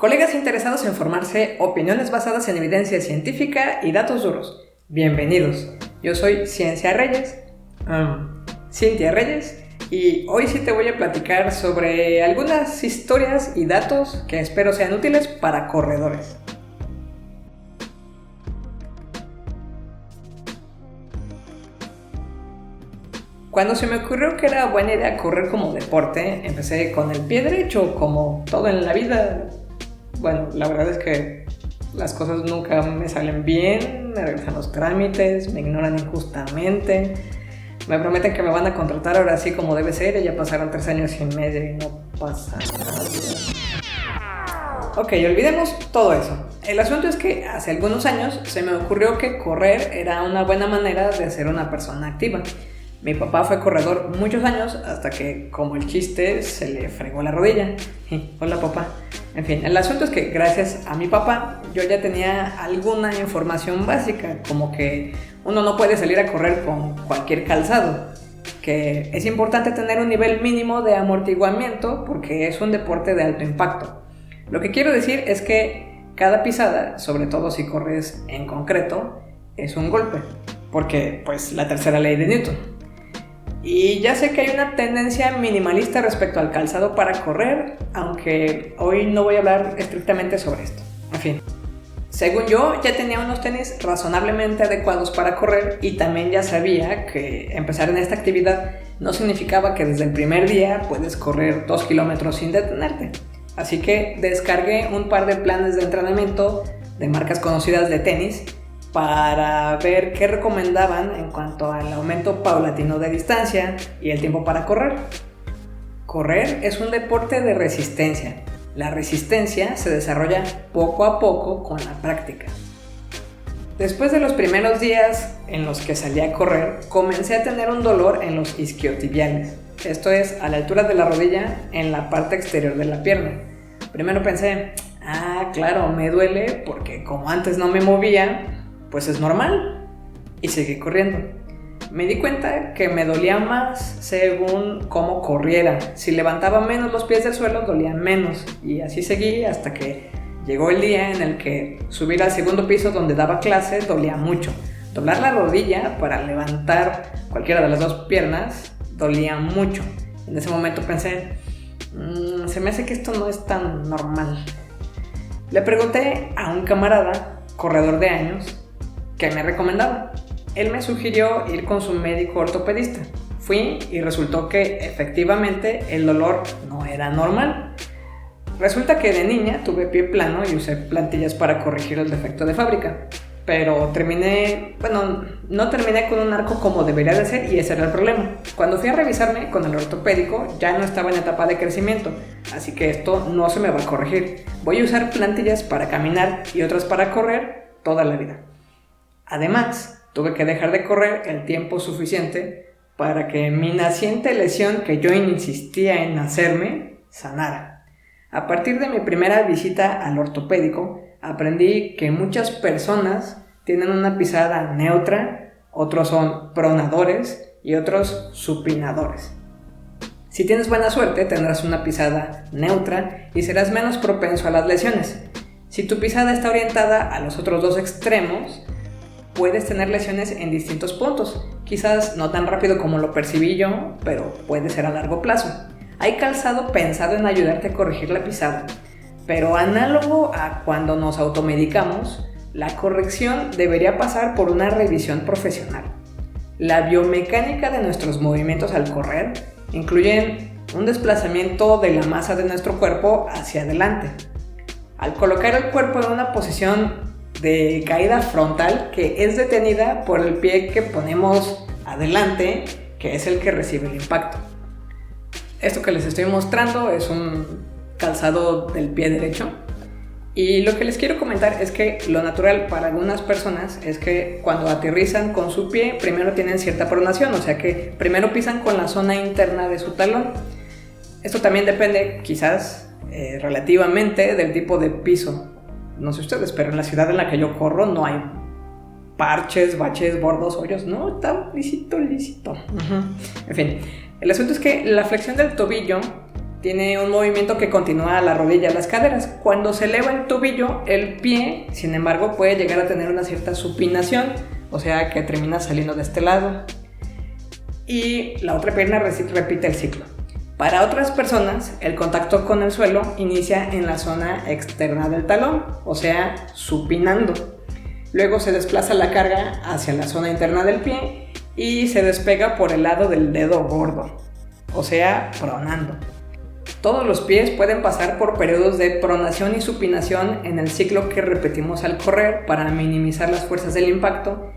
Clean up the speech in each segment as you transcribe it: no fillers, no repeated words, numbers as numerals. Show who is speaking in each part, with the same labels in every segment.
Speaker 1: Colegas interesados en formarse, opiniones basadas en evidencia científica y datos duros. Bienvenidos. Yo soy Cintia Reyes, y hoy sí te voy a platicar sobre algunas historias y datos que espero sean útiles para corredores. Cuando se me ocurrió que era buena idea correr como deporte, empecé con el pie derecho, como todo en la vida. Bueno, la verdad es que las cosas nunca me salen bien, me regresan los trámites, me ignoran injustamente, me prometen que me van a contratar ahora sí como debe ser y ya pasaron 3 años y medio y no pasa nada. Ok, olvidemos todo eso. El asunto es que hace algunos años se me ocurrió que correr era una buena manera de ser una persona activa. Mi papá fue corredor muchos años hasta que, como el chiste, se le fregó la rodilla. Hola, papá. En fin, el asunto es que gracias a mi papá yo ya tenía alguna información básica, como que uno no puede salir a correr con cualquier calzado, que es importante tener un nivel mínimo de amortiguamiento porque es un deporte de alto impacto. Lo que quiero decir es que cada pisada, sobre todo si corres en concreto, es un golpe, porque pues la tercera ley de Newton. Y ya sé que hay una tendencia minimalista respecto al calzado para correr, aunque hoy no voy a hablar estrictamente sobre esto. En fin, según yo ya tenía unos tenis razonablemente adecuados para correr y también ya sabía que empezar en esta actividad no significaba que desde el primer día puedes correr 2 kilómetros sin detenerte. Así que descargué un par de planes de entrenamiento de marcas conocidas de tenis para ver qué recomendaban en cuanto al aumento paulatino de distancia y el tiempo para correr. Correr es un deporte de resistencia. La resistencia se desarrolla poco a poco con la práctica. Después de los primeros días en los que salí a correr, comencé a tener un dolor en los isquiotibiales. Esto es, a la altura de la rodilla, en la parte exterior de la pierna. Primero pensé, claro, me duele porque como antes no me movía, pues es normal, y seguí corriendo. Me di cuenta que me dolía más según cómo corriera. Si levantaba menos los pies del suelo, dolían menos, y así seguí hasta que llegó el día en el que subir al segundo piso donde daba clase dolía mucho. Doblar la rodilla para levantar cualquiera de las dos piernas dolía mucho. En ese momento pensé, se me hace que esto no es tan normal. Le pregunté a un camarada, corredor de años, que me recomendaba. Él me sugirió ir con su médico ortopedista. Fui y resultó que efectivamente el dolor no era normal. Resulta que de niña tuve pie plano y usé plantillas para corregir el defecto de fábrica, pero no terminé con un arco como debería de ser y ese era el problema. Cuando fui a revisarme con el ortopédico ya no estaba en etapa de crecimiento, así que esto no se me va a corregir. Voy a usar plantillas para caminar y otras para correr toda la vida. Además, tuve que dejar de correr el tiempo suficiente para que mi naciente lesión que yo insistía en hacerme sanara. A partir de mi primera visita al ortopédico, aprendí que muchas personas tienen una pisada neutra, otros son pronadores y otros supinadores. Si tienes buena suerte, tendrás una pisada neutra y serás menos propenso a las lesiones. Si tu pisada está orientada a los otros dos extremos, puedes tener lesiones en distintos puntos, quizás no tan rápido como lo percibí yo, pero puede ser a largo plazo. Hay calzado pensado en ayudarte a corregir la pisada, pero análogo a cuando nos automedicamos, la corrección debería pasar por una revisión profesional. La biomecánica de nuestros movimientos al correr incluyen un desplazamiento de la masa de nuestro cuerpo hacia adelante. Al colocar el cuerpo en una posición de caída frontal que es detenida por el pie que ponemos adelante, que es el que recibe el impacto. Esto que les estoy mostrando es un calzado del pie derecho y lo que les quiero comentar es que lo natural para algunas personas es que cuando aterrizan con su pie primero tienen cierta pronación, o sea que primero pisan con la zona interna de su talón. Esto también depende quizás relativamente del tipo de piso. No sé ustedes, pero en la ciudad en la que yo corro no hay parches, baches, bordos, hoyos. No, está lisito. En fin, el asunto es que la flexión del tobillo tiene un movimiento que continúa a la rodilla, a las caderas. Cuando se eleva el tobillo, el pie, sin embargo, puede llegar a tener una cierta supinación, o sea que termina saliendo de este lado. Y la otra pierna repite el ciclo. Para otras personas, el contacto con el suelo inicia en la zona externa del talón, o sea, supinando. Luego se desplaza la carga hacia la zona interna del pie y se despega por el lado del dedo gordo, o sea, pronando. Todos los pies pueden pasar por periodos de pronación y supinación en el ciclo que repetimos al correr para minimizar las fuerzas del impacto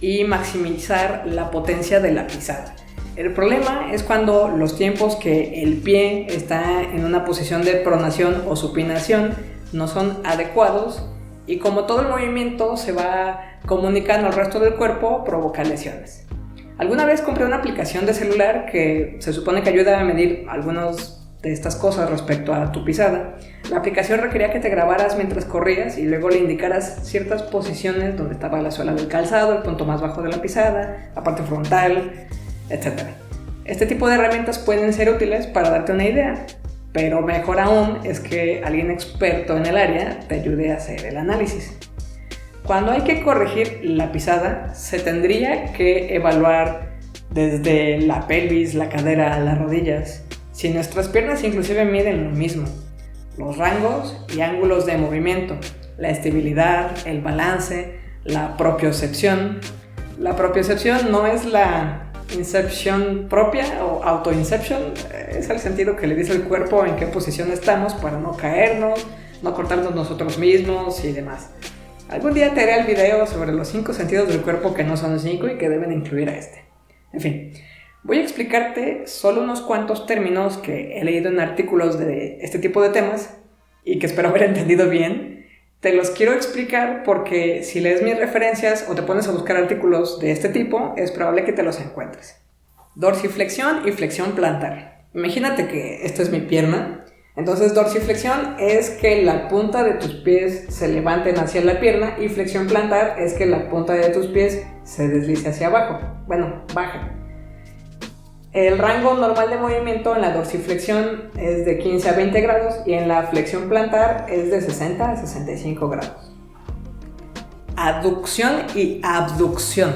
Speaker 1: y maximizar la potencia de la pisada. El problema es cuando los tiempos que el pie está en una posición de pronación o supinación no son adecuados y como todo el movimiento se va comunicando al resto del cuerpo, provoca lesiones. Alguna vez compré una aplicación de celular que se supone que ayuda a medir algunas de estas cosas respecto a tu pisada. La aplicación requería que te grabaras mientras corrías y luego le indicaras ciertas posiciones donde estaba la suela del calzado, el punto más bajo de la pisada, la parte frontal, etc. Este tipo de herramientas pueden ser útiles para darte una idea, pero mejor aún es que alguien experto en el área te ayude a hacer el análisis. Cuando hay que corregir la pisada, se tendría que evaluar desde la pelvis, la cadera, las rodillas, si nuestras piernas inclusive miden lo mismo, los rangos y ángulos de movimiento, la estabilidad, el balance, la propiocepción. La propiocepción no es la incepción propia o autoinception, es el sentido que le dice el cuerpo en qué posición estamos para no caernos, no cortarnos nosotros mismos y demás. Algún día te haré el video sobre los 5 sentidos del cuerpo que no son 5 y que deben incluir a este. En fin, voy a explicarte solo unos cuantos términos que he leído en artículos de este tipo de temas y que espero haber entendido bien. Te los quiero explicar porque si lees mis referencias o te pones a buscar artículos de este tipo, es probable que te los encuentres. Dorsiflexión y flexión plantar. Imagínate que esta es mi pierna. Entonces dorsiflexión es que la punta de tus pies se levanten hacia la pierna y flexión plantar es que la punta de tus pies se deslice hacia abajo. Bueno, baja. El rango normal de movimiento en la dorsiflexión es de 15 a 20 grados y en la flexión plantar es de 60 a 65 grados. Aducción y abducción.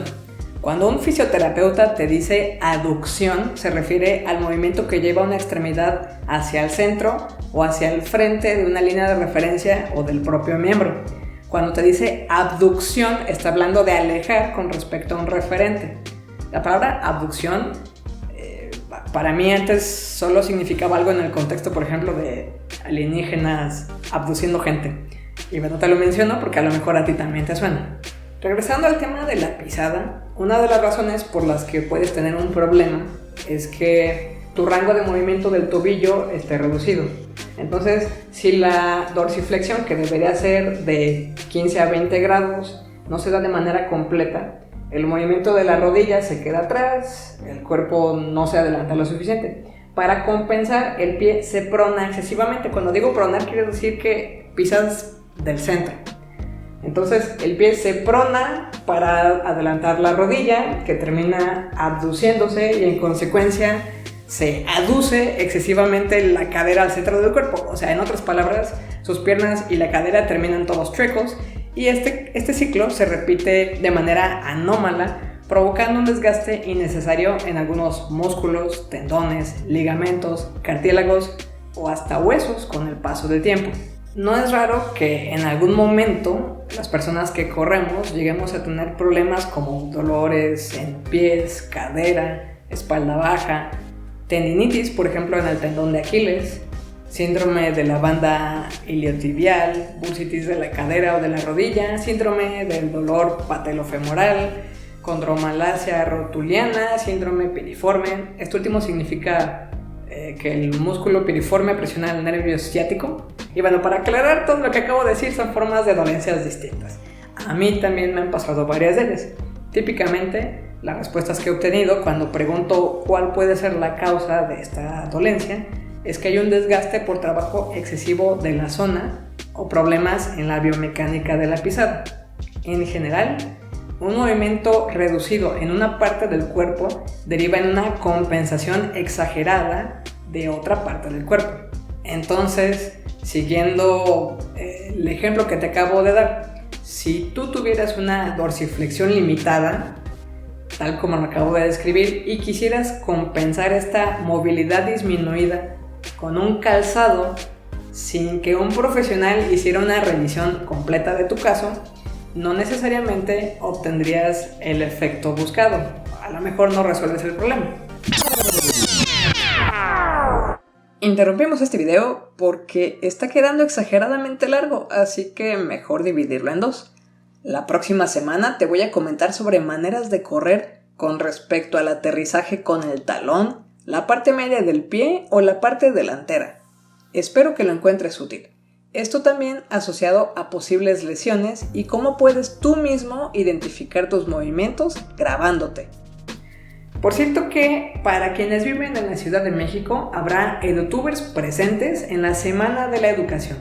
Speaker 1: Cuando un fisioterapeuta te dice aducción, se refiere al movimiento que lleva una extremidad hacia el centro o hacia el frente de una línea de referencia o del propio miembro. Cuando te dice abducción, está hablando de alejar con respecto a un referente. La palabra abducción para mí antes solo significaba algo en el contexto, por ejemplo, de alienígenas abduciendo gente. Y bueno, te lo menciono porque a lo mejor a ti también te suena. Regresando al tema de la pisada, una de las razones por las que puedes tener un problema es que tu rango de movimiento del tobillo esté reducido. Entonces, si la dorsiflexión, que debería ser de 15 a 20 grados, no se da de manera completa, el movimiento de la rodilla se queda atrás, el cuerpo no se adelanta lo suficiente. Para compensar, el pie se prona excesivamente. Cuando digo pronar, quiere decir que pisas del centro. Entonces, el pie se prona para adelantar la rodilla, que termina abduciéndose y en consecuencia se aduce excesivamente la cadera al centro del cuerpo. O sea, en otras palabras, sus piernas y la cadera terminan todos chuecos. Y este ciclo se repite de manera anómala, provocando un desgaste innecesario en algunos músculos, tendones, ligamentos, cartílagos o hasta huesos con el paso del tiempo. No es raro que en algún momento las personas que corremos lleguemos a tener problemas como dolores en pies, cadera, espalda baja, tendinitis, por ejemplo en el tendón de Aquiles, síndrome de la banda iliotibial, bursitis de la cadera o de la rodilla, síndrome del dolor patelofemoral, condromalacia rotuliana, síndrome piriforme. Esto último significa que el músculo piriforme presiona el nervio ciático. Y bueno, para aclarar todo lo que acabo de decir, son formas de dolencias distintas. A mí también me han pasado varias de ellas. Típicamente, las respuestas que he obtenido cuando pregunto cuál puede ser la causa de esta dolencia es que hay un desgaste por trabajo excesivo de la zona o problemas en la biomecánica de la pisada. En general, un movimiento reducido en una parte del cuerpo deriva en una compensación exagerada de otra parte del cuerpo. Entonces, siguiendo el ejemplo que te acabo de dar, si tú tuvieras una dorsiflexión limitada, tal como lo acabo de describir, y quisieras compensar esta movilidad disminuida con un calzado sin que un profesional hiciera una revisión completa de tu caso, no necesariamente obtendrías el efecto buscado. A lo mejor no resuelves el problema. Interrumpimos este video porque está quedando exageradamente largo, así que mejor dividirlo en dos. La próxima semana te voy a comentar sobre maneras de correr con respecto al aterrizaje con el talón, la parte media del pie o la parte delantera. Espero que lo encuentres útil. Esto también asociado a posibles lesiones y cómo puedes tú mismo identificar tus movimientos grabándote. Por cierto que para quienes viven en la Ciudad de México habrá edutubers presentes en la Semana de la Educación.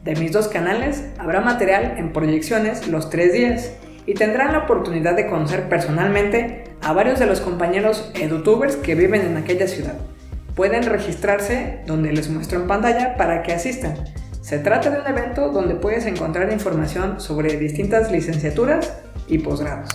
Speaker 1: De mis dos canales habrá material en proyecciones los 3 días y tendrán la oportunidad de conocer personalmente a varios de los compañeros edutubers que viven en aquella ciudad. Pueden registrarse donde les muestro en pantalla para que asistan. Se trata de un evento donde puedes encontrar información sobre distintas licenciaturas y posgrados.